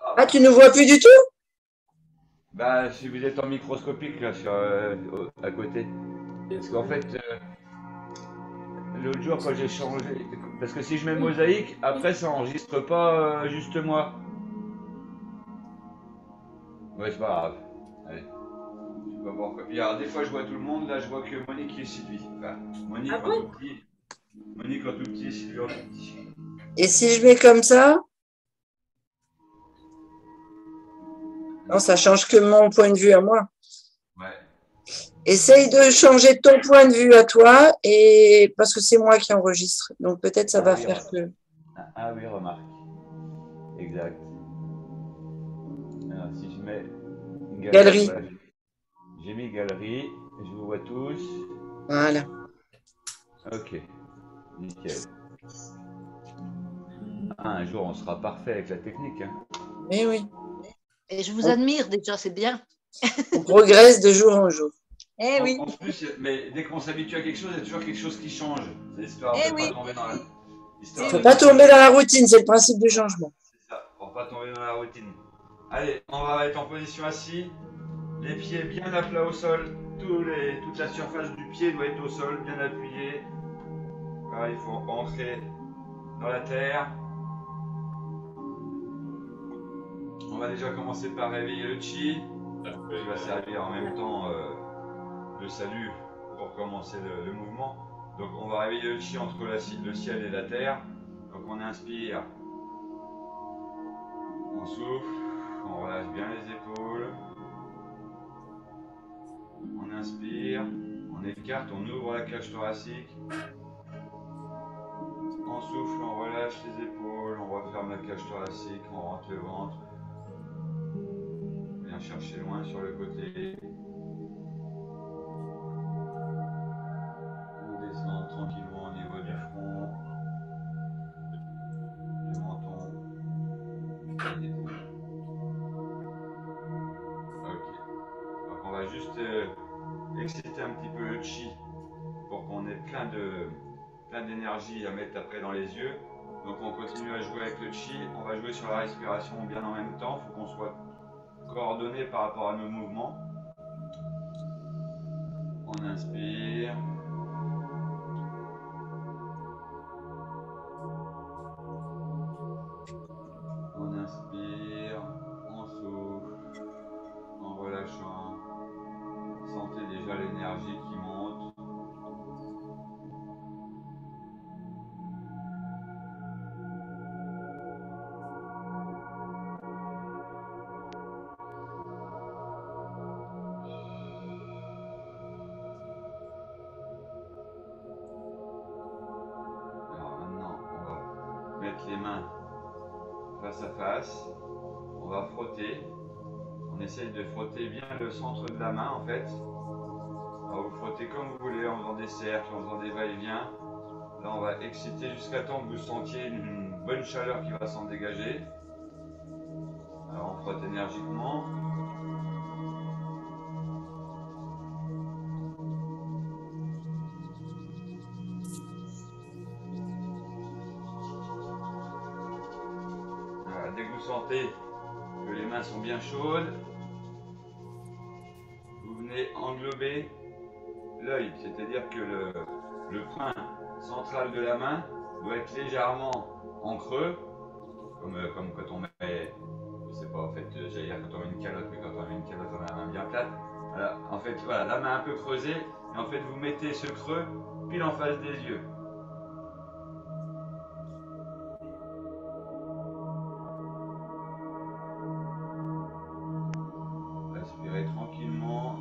Ah, Ah, tu ne vois plus du tout? bah, si vous êtes en microscopique là, à côté. Parce qu'en fait, l'autre jour quand j'ai changé, parce que si je mets mosaïque, après ça enregistre pas juste moi. Ouais, c'est pas grave. Allez, je sais pas pourquoi. Puis, alors, des fois je vois tout le monde, là je vois que Monique et Sylvie. Enfin, Monique Ah en tout bon? petit, Monique en tout petit et Sylvie en tout petit. Et si je mets comme ça? Non, ça change que mon point de vue à moi. Ouais. Essaye de changer ton point de vue à toi et parce que c'est moi qui enregistre. Donc peut-être ça Ah va oui, faire que ah oui, remarque. Exact. Alors, si je mets galerie, galerie. voilà, j'ai mis galerie, je vous vois tous. Voilà. Ok, nickel. Ah, un jour on sera parfait avec la technique, hein. Mais oui, Et je vous on, admire déjà, c'est bien. on progresse de jour en jour. Eh oui, En plus, mais dès qu'on s'habitue à quelque chose, il y a toujours quelque chose qui change. C'est histoire de eh ne pas oui, tomber dans la. eh Histoire de Faut oui. pas pas tomber tomber. dans la routine, c'est le principe du changement. C'est ça, pour pas tomber dans la routine. Allez, on va être en position assis, les pieds bien à plat au sol, toute la surface du pied doit être au sol, bien appuyée. Voilà, il faut entrer dans la terre. On va déjà commencer par réveiller le chi, qui va servir en même temps le salut pour commencer le mouvement. Donc on va réveiller le chi entre le ciel et la terre. Donc on inspire, on souffle, on relâche bien les épaules. On inspire, on écarte, on ouvre la cage thoracique. On souffle, on relâche les épaules, on referme la cage thoracique, on rentre le ventre. On vient chercher loin sur le côté. On descend tranquillement au niveau du front, du menton, des épaules. Ok. Donc on va juste exciter un petit peu le chi pour qu'on ait plein d'énergie à mettre après dans les yeux. Donc on continue à jouer avec le chi, on va jouer sur la respiration bien en même temps, il faut qu'on soit coordonné par rapport à nos mouvements. On inspire, on inspire, on souffle, en relâchant. Sentez déjà l'énergie qui monte. Alors maintenant, on va mettre les mains face à face. On va frotter. On essaye de frotter bien le centre de la main en fait. Alors vous frottez comme vous voulez en faisant des cercles, en faisant des va-et-vient. Là on va exciter jusqu'à temps que vous sentiez une bonne chaleur qui va s'en dégager. Alors on frotte énergiquement. Voilà, dès que vous sentez que les mains sont bien chaudes, vous venez englober l'œil, c'est-à-dire que le point central de la main doit être légèrement en creux, comme quand on met, je sais pas, en fait, j'allais dire quand on met une calotte, mais quand on met une calotte, on a la main bien plate. Voilà, en fait, voilà, la main un peu creusée, et en fait, vous mettez ce creux pile en face des yeux. Respirez tranquillement.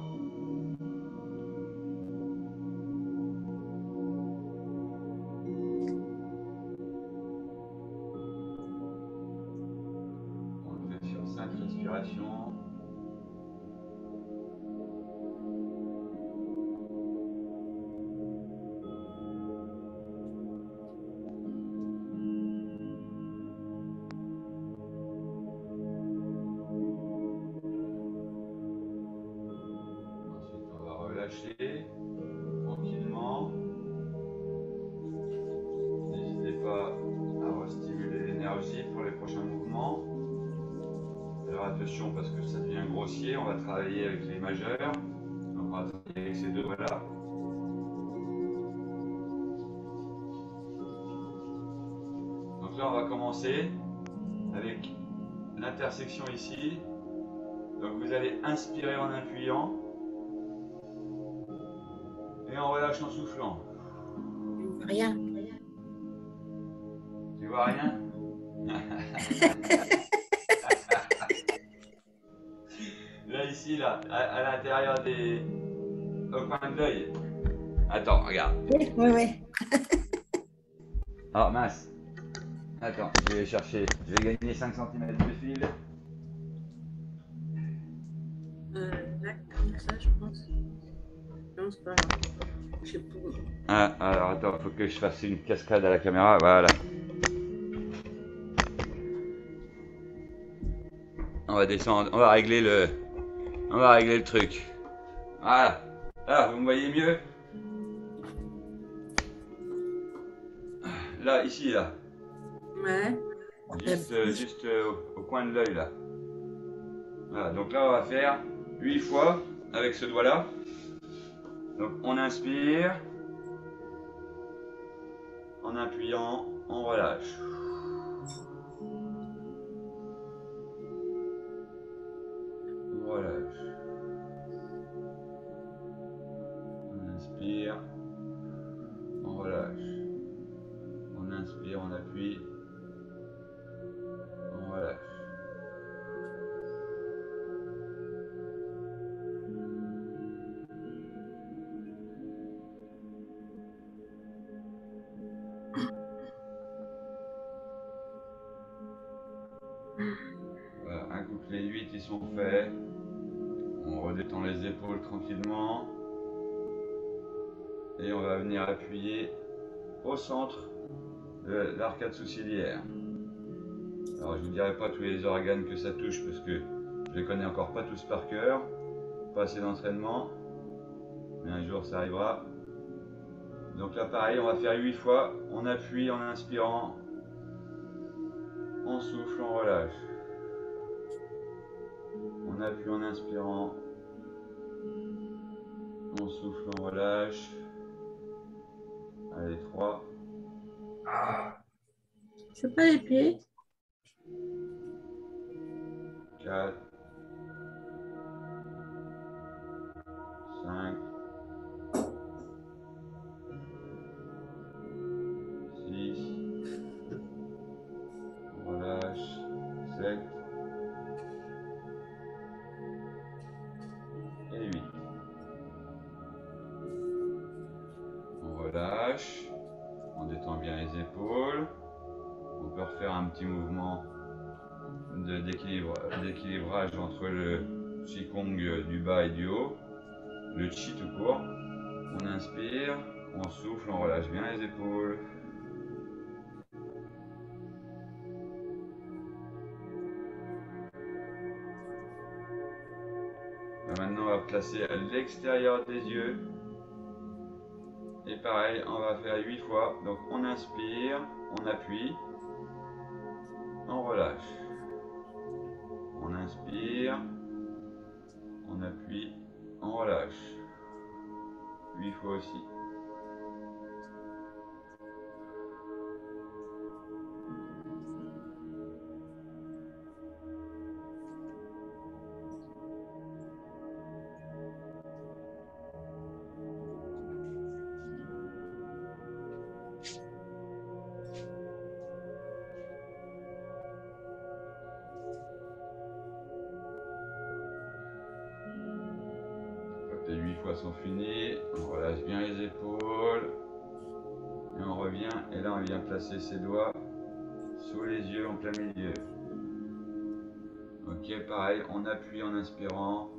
On le fait sur 5 respirations. Ensuite, on va relâcher tranquillement. N'hésitez pas à restimuler l'énergie pour les prochains mouvements. Alors attention parce que ça devient grossier, on va travailler avec les majeurs. On va travailler avec ces deux doigts-là. Donc là, on va commencer avec l'intersection ici. Donc vous allez inspirer en appuyant et on relâche en soufflant. Rien. Tu vois rien? Là, ici, là, à l'intérieur des... au coin de l'œil. Attends, regarde. Oui, oui, oui. Ah, mince. Attends, je vais chercher. Je vais gagner 5 cm de fil. Là, comme ça, je pense. Non, c'est pas grave. Je sais pas. Ah, alors attends, faut que je fasse une cascade à la caméra. Voilà. On va descendre, on va régler le truc. Voilà. Là, vous me voyez mieux? Là, ici, là. Ouais. Juste au coin de l'œil, là. Voilà, donc là, on va faire 8 fois avec ce doigt-là. Donc, on inspire. En appuyant, on relâche. On relâche. On inspire. On relâche. On inspire, on appuie. On relâche. Voilà, un coup que les 8 ils sont faits. On redétend les épaules tranquillement. Et on va venir appuyer au centre de l'arcade sourcilière. Alors je ne vous dirai pas tous les organes que ça touche parce que je les connais encore pas tous par cœur. Pas assez d'entraînement. Mais un jour ça arrivera. Donc là pareil, on va faire 8 fois. On appuie en inspirant. On souffle, on relâche. On appuie en inspirant. On souffle, on relâche. Allez, 3. C'est pas les pieds. 4. 5. 6. On relâche. 7. Et 8. On relâche. On détend bien les épaules. On peut refaire un petit mouvement d'équilibrage entre le Qigong du bas et du haut. Le Qi tout court. On inspire, on souffle, on relâche bien les épaules. Maintenant, on va placer à l'extérieur des yeux. Et pareil, on va faire 8 fois. Donc, on inspire, on appuie, on relâche. On inspire, on appuie, on relâche. 8 fois aussi. Quand les 8 fois sont finis, on relâche bien les épaules. Et on revient, et là on vient placer ses doigts sous les yeux en plein milieu. Ok, pareil, on appuie en inspirant.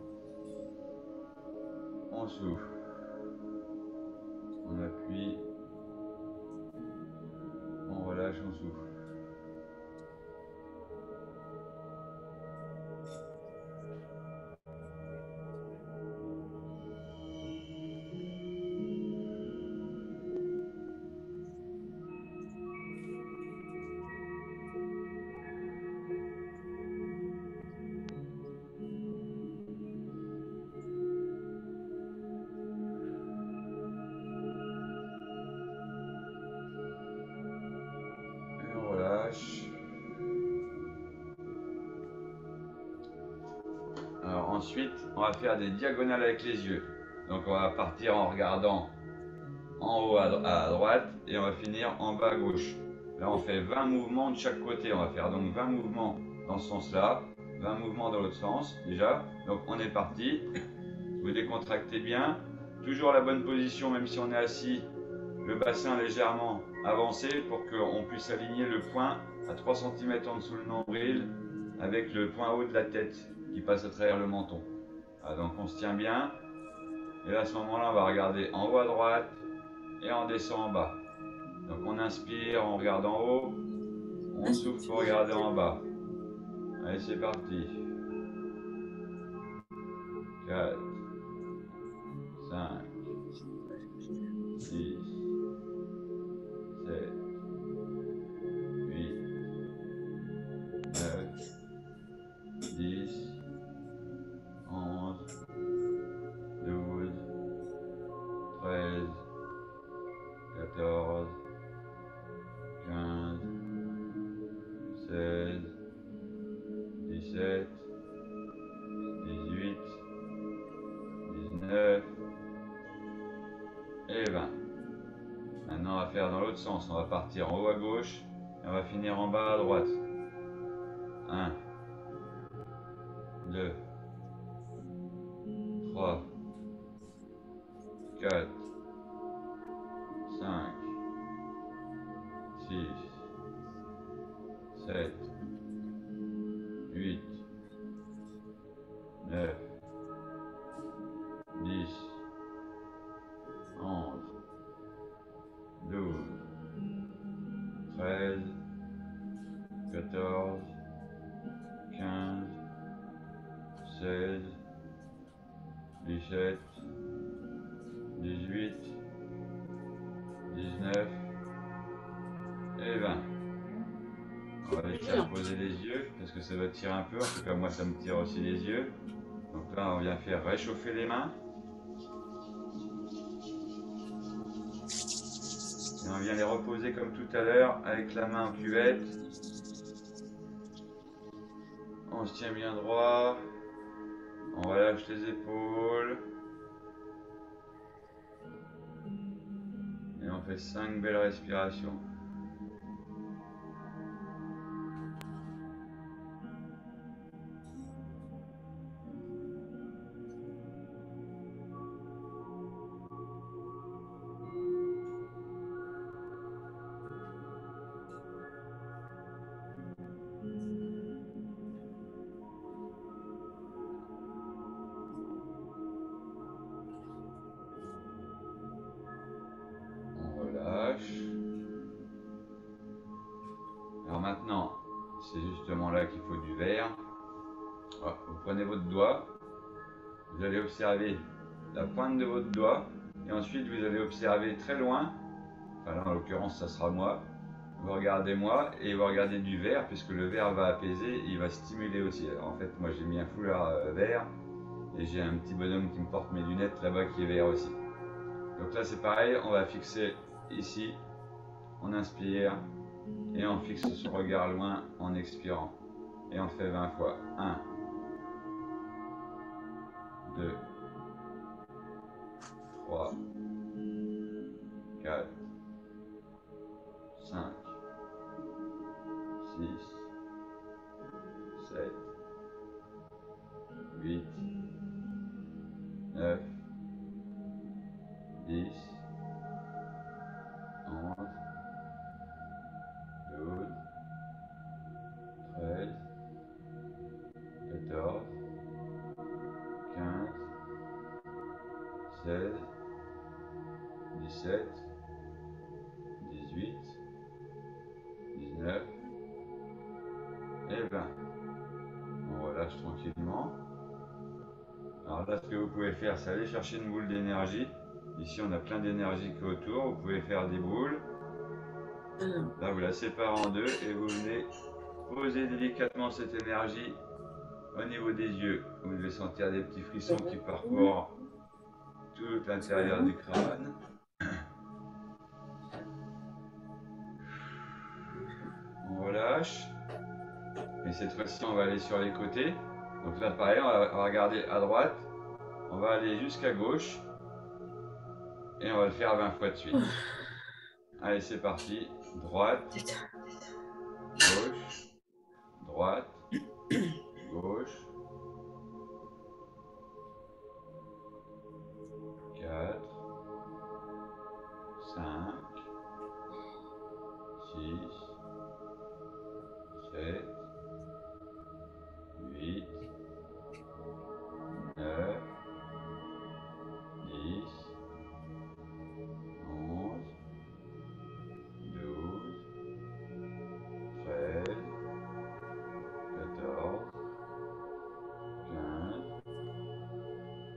On souffle. On appuie. On relâche, on souffle. Alors ensuite, on va faire des diagonales avec les yeux. Donc on va partir en regardant en haut à droite et on va finir en bas à gauche. Là on fait 20 mouvements de chaque côté. On va faire donc 20 mouvements dans ce sens-là, 20 mouvements dans l'autre sens déjà. Donc on est parti. Vous décontractez bien. Toujours la bonne position même si on est assis. Le bassin légèrement avancé pour qu'on puisse aligner le poing à 3 cm en dessous le nombril avec le point haut de la tête qui passe à travers le menton. Ah, donc on se tient bien. Et là, à ce moment-là, on va regarder en haut à droite et on descend en bas. Donc on inspire, on regarde en haut, on souffle pour regarder en bas. Allez, c'est parti. 4, 5, 6, 7, 8, 9, 10, 11, 12, 13, 14, 15, 16, 17, 18, 19 et 20. Maintenant, on va faire dans l'autre sens. On va partir en haut à gauche et on va finir en bas à droite. 1, 2, 3, 4, 5, 6, 7, 8, 9, 10, 11, 12, 13, 14, 15, 16, 17, 18, 19 et 20. On va laisser reposer les yeux parce que ça va tirer un peu. En tout cas, moi, ça me tire aussi les yeux. Donc là, on vient faire réchauffer les mains. Et on vient les reposer comme tout à l'heure avec la main en cuvette. On se tient bien droit. On relâche les épaules. Et on fait 5 belles respirations. On relâche. Alors maintenant, c'est justement là qu'il faut du verre. Alors, vous prenez votre doigt, vous allez observer la pointe de votre doigt, et ensuite vous allez observer très loin, enfin là en l'occurrence ça sera moi, vous regardez moi et vous regardez du verre, puisque le verre va apaiser et il va stimuler aussi. Alors en fait moi j'ai mis un foulard vert, et j'ai un petit bonhomme qui me porte mes lunettes là-bas qui est vert aussi. Donc là c'est pareil, on va fixer ici, on inspire, et on fixe son regard loin en expirant. Et on le fait 20 fois. 1, 2, 3, 4, 5, 6, 7, 8, 9, 10, 11, 12, 13, 14, 15, 16, 17, 18, 19 et 20. On relâche tranquillement. Alors là, ce que vous pouvez faire, c'est aller chercher une boule d'énergie. Ici, on a plein d'énergie qui est autour. Vous pouvez faire des boules. Là, vous la séparez en deux et vous venez poser délicatement cette énergie au niveau des yeux. Vous devez sentir des petits frissons qui parcourent tout l'intérieur du crâne. On relâche. Et cette fois-ci, on va aller sur les côtés. Donc là, pareil, on va regarder à droite. On va aller jusqu'à gauche. Et on va le faire 20 fois de suite. Allez, c'est parti. Droite, gauche, droite, gauche. 4, 5, 6, 7, 8, 9, 10, 11, 12, 13, 14, 15,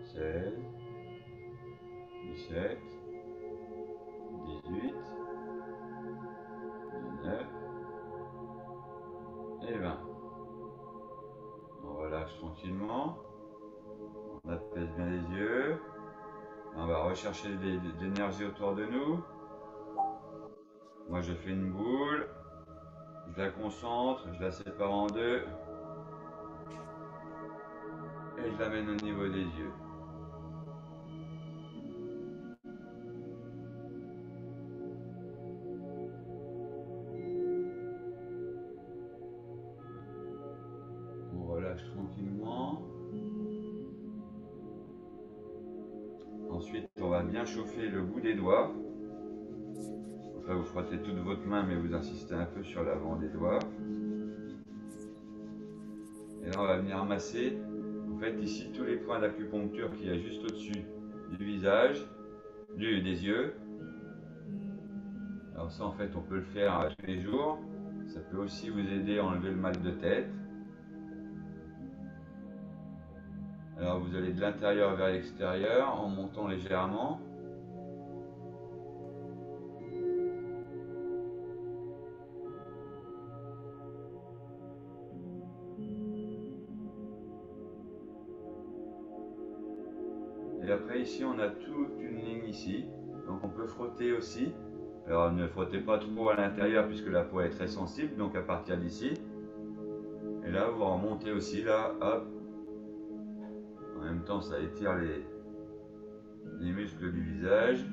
16, 17, 18, 19 et 20. On relâche tranquillement. On apaise bien les yeux. On va rechercher de l'énergie autour de nous. Moi, je fais une boule. Je la concentre. Je la sépare en deux. Et je l'amène au niveau des yeux. On relâche tranquillement. Ensuite, on va bien chauffer le bout des doigts. Donc là, vous frottez toute votre main, mais vous insistez un peu sur l'avant des doigts. Et là, on va venir masser, en fait, ici, tous les points d'acupuncture qu'il y a juste au-dessus du visage, des yeux. Alors ça, en fait, on peut le faire tous les jours. Ça peut aussi vous aider à enlever le mal de tête. Alors, vous allez de l'intérieur vers l'extérieur en montant légèrement. Et après ici on a toute une ligne ici, donc on peut frotter aussi. Alors ne frottez pas trop à l'intérieur puisque la peau est très sensible, donc à partir d'ici. Et là vous remontez aussi, là, hop. En même temps ça étire les muscles du visage.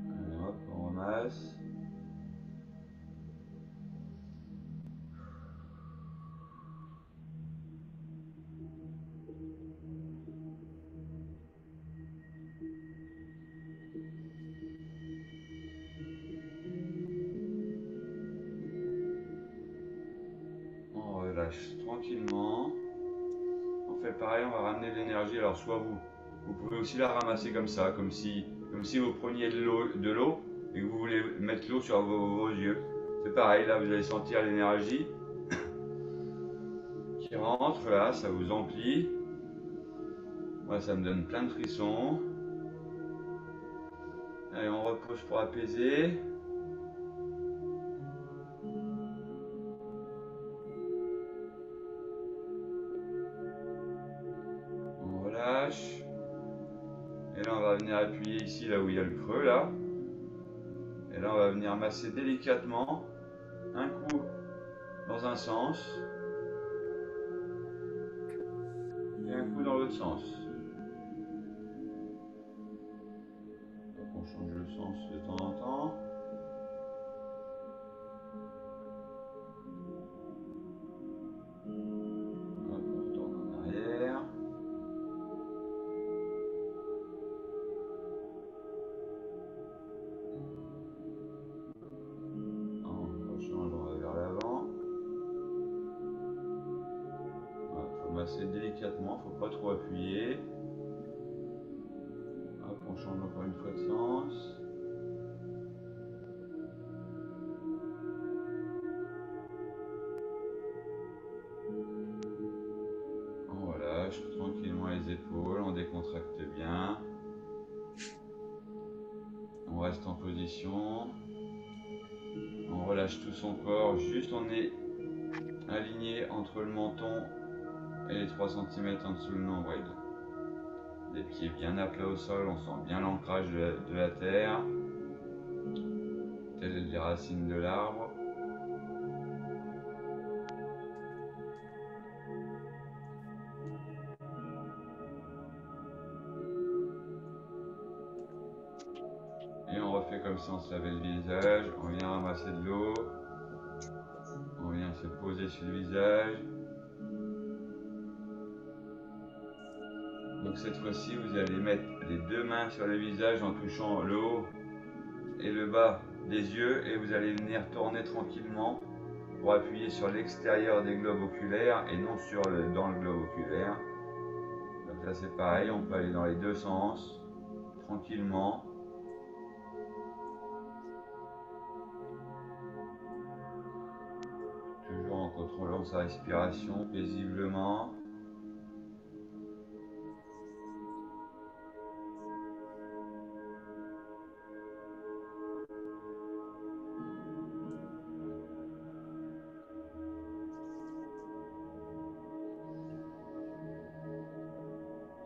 Allez, hop, on ramasse. On relâche tranquillement. On fait pareil, on va ramener de l'énergie. Alors soit vous pouvez aussi la ramasser comme ça, comme si vous preniez de l'eau et que vous voulez mettre l'eau sur vos yeux. C'est pareil, là vous allez sentir l'énergie qui rentre, là, ça vous emplit. Moi ça me donne plein de frissons. Allez, on repose pour apaiser. On relâche. Et là on va venir appuyer ici, là où il y a le creux, là. Et là on va venir masser délicatement, un coup dans un sens, et un coup dans l'autre sens. Donc on change le sens de temps en temps. Hop, on retourne en arrière. On change, on va vers l'avant. Il faut masser délicatement, il ne faut pas trop appuyer. Hop, on change encore une fois de sens. On relâche tranquillement les épaules, on décontracte bien. On reste en position. On relâche tout son corps, juste on est aligné entre le menton et les 3 cm en dessous le nombril. Les pieds bien à plat au sol, on sent bien l'ancrage de la terre, telles les racines de l'arbre. fait comme si on se lavait le visage. On vient ramasser de l'eau. On vient se poser sur le visage. Donc cette fois-ci, vous allez mettre les deux mains sur le visage en touchant le haut et le bas des yeux et vous allez venir tourner tranquillement pour appuyer sur l'extérieur des globes oculaires et non dans le globe oculaire. Donc là c'est pareil, on peut aller dans les deux sens, tranquillement. Toujours en contrôlant sa respiration paisiblement.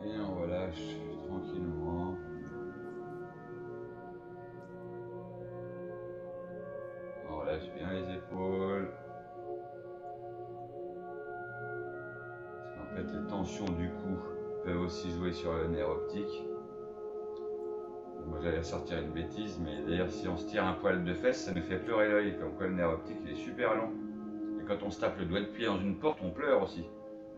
Et on relâche tranquillement. On relâche bien les épaules. Parce qu'en fait, les tensions du cou peuvent aussi jouer sur le nerf optique. Moi, j'allais sortir une bêtise, mais d'ailleurs, si on se tire un poil de fesse, ça nous fait pleurer l'œil. Comme quoi, le nerf optique, il est super long. Et quand on se tape le doigt de pied dans une porte, on pleure aussi.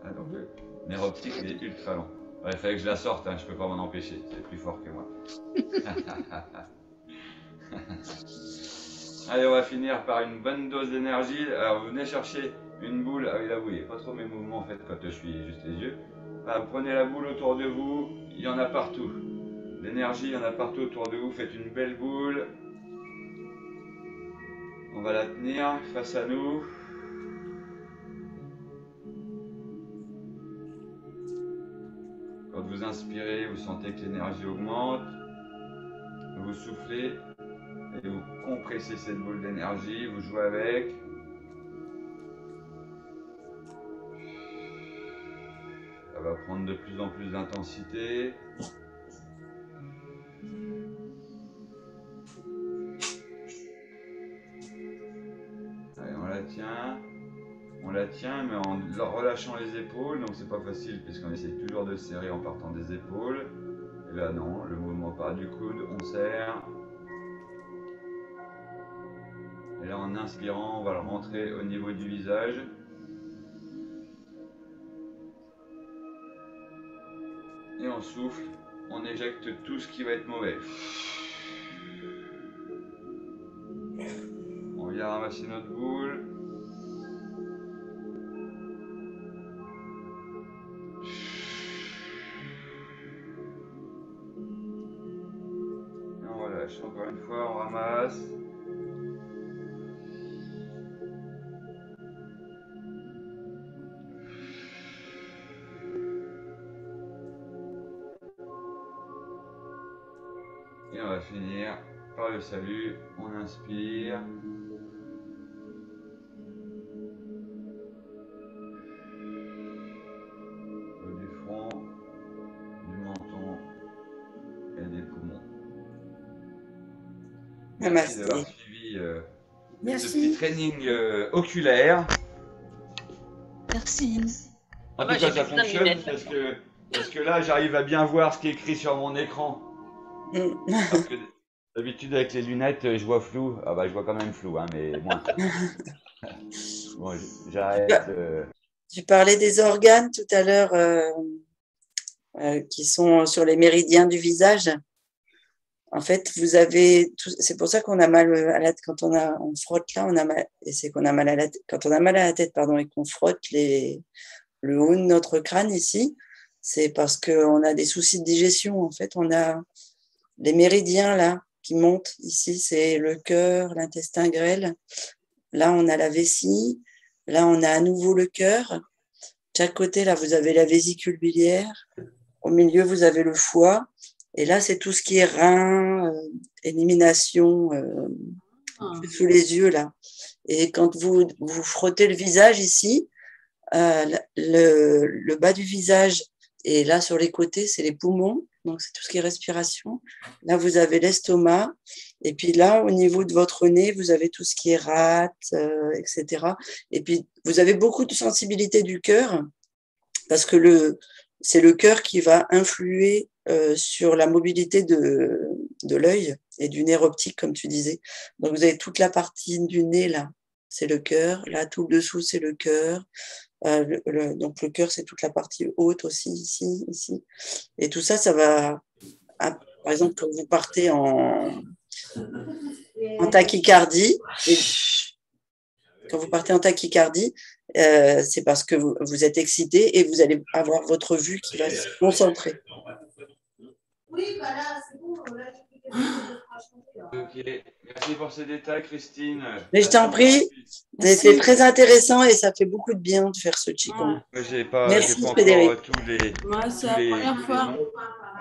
Ah, donc, le nerf optique, il est ultra long. Ouais, il fallait que je la sorte, hein, je peux pas m'en empêcher, c'est plus fort que moi. Allez, on va finir par une bonne dose d'énergie. Alors, vous venez chercher une boule. Ah oui, là, vous voyez pas trop mes mouvements en fait quand je suis juste les yeux. Alors, prenez la boule autour de vous, il y en a partout. L'énergie, il y en a partout autour de vous. Faites une belle boule. On va la tenir face à nous. Quand vous inspirez, vous sentez que l'énergie augmente. Vous soufflez et vous compressez cette boule d'énergie, vous jouez avec. Ça va prendre de plus en plus d'intensité. Allez, on la tient. On la tient, mais en relâchant les épaules, donc c'est pas facile puisqu'on essaie toujours de serrer en partant des épaules. Et là non, le mouvement part du coude, on serre. Et là en inspirant, on va le rentrer au niveau du visage. Et on souffle, on éjecte tout ce qui va être mauvais. On vient ramasser notre boule. Encore une fois, on ramasse. Et on va finir par le salut. On inspire. Du front, du menton et des poumons. Merci d'avoir suivi ce petit training oculaire. Merci. En tout cas, ça fonctionne parce que là, j'arrive à bien voir ce qui est écrit sur mon écran. Parce que d'habitude, avec les lunettes, je vois flou. Ah bah, je vois quand même flou, hein, mais moins. Bon, j'arrête. Tu parlais des organes tout à l'heure qui sont sur les méridiens du visage. En fait, vous avez tout, c'est pour ça qu'on a mal à la tête quand on frotte là, on a mal, et c'est qu'on a mal à la tête quand on a mal à la tête, pardon, et qu'on frotte le haut de notre crâne ici, c'est parce qu'on a des soucis de digestion. En fait, on a les méridiens là qui montent ici, c'est le cœur, l'intestin grêle. Là, on a la vessie. Là, on a à nouveau le cœur. De chaque côté, là, vous avez la vésicule biliaire. Au milieu, vous avez le foie. Et là, c'est tout ce qui est rein, élimination, sous les yeux, là. Et quand vous frottez le visage ici, le bas du visage et là, sur les côtés, c'est les poumons. Donc, c'est tout ce qui est respiration. Là, vous avez l'estomac. Et puis là, au niveau de votre nez, vous avez tout ce qui est rate, etc. Et puis, vous avez beaucoup de sensibilité du cœur parce que c'est le cœur qui va influer sur la mobilité de de l'œil et du nerf optique, comme tu disais. Donc, vous avez toute la partie du nez, là, c'est le cœur. Là, tout le dessous, c'est le cœur. Donc, le cœur, c'est toute la partie haute aussi, ici, ici. Et tout ça, ça va... Par exemple, quand vous partez en tachycardie, quand vous partez en tachycardie, c'est parce que vous êtes excité et vous allez avoir votre vue qui va se concentrer. Oui, voilà, c'est bon. Ok, merci pour ces détails, Christine. Mais je t'en prie, c'est très intéressant et ça fait beaucoup de bien de faire ce Qigong. J'ai pas Merci, encore Frédéric. tous les. Moi, c'est la première fois.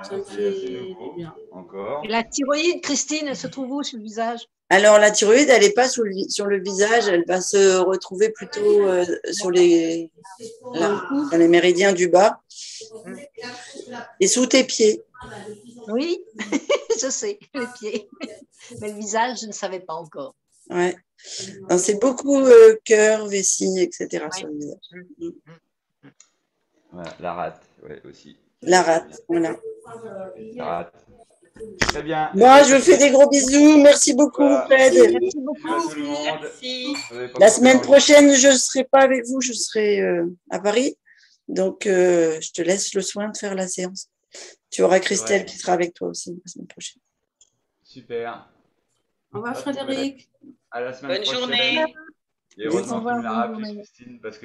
Ça me fait du bien. Encore. Et la thyroïde, Christine, elle se trouve où sur le visage? Alors, la thyroïde, elle n'est pas sur le visage, elle va se retrouver plutôt dans les méridiens du bas et sous tes pieds. Oui, je sais, les pieds. Mais le visage, je ne savais pas encore. Ouais. C'est beaucoup cœur, vessie, etc. Ouais. sur le visage. Voilà, la rate, ouais, aussi. La rate, voilà. La rate. Très bien. Moi, je vous fais des gros bisous. Merci beaucoup, Voilà. Fred. Merci Bisous beaucoup. à tout le monde. Merci. Vous avez pas La coupé semaine en ligne. prochaine, je ne serai pas avec vous, je serai à Paris. Donc, je te laisse le soin de faire la séance. Tu auras Christelle qui sera avec toi aussi la semaine prochaine. Super. Au revoir, Frédéric. À la semaine Bonne prochaine. journée. Et heureusement Au revoir, que tu me l'as bonne rappelé, journée. Christine, parce que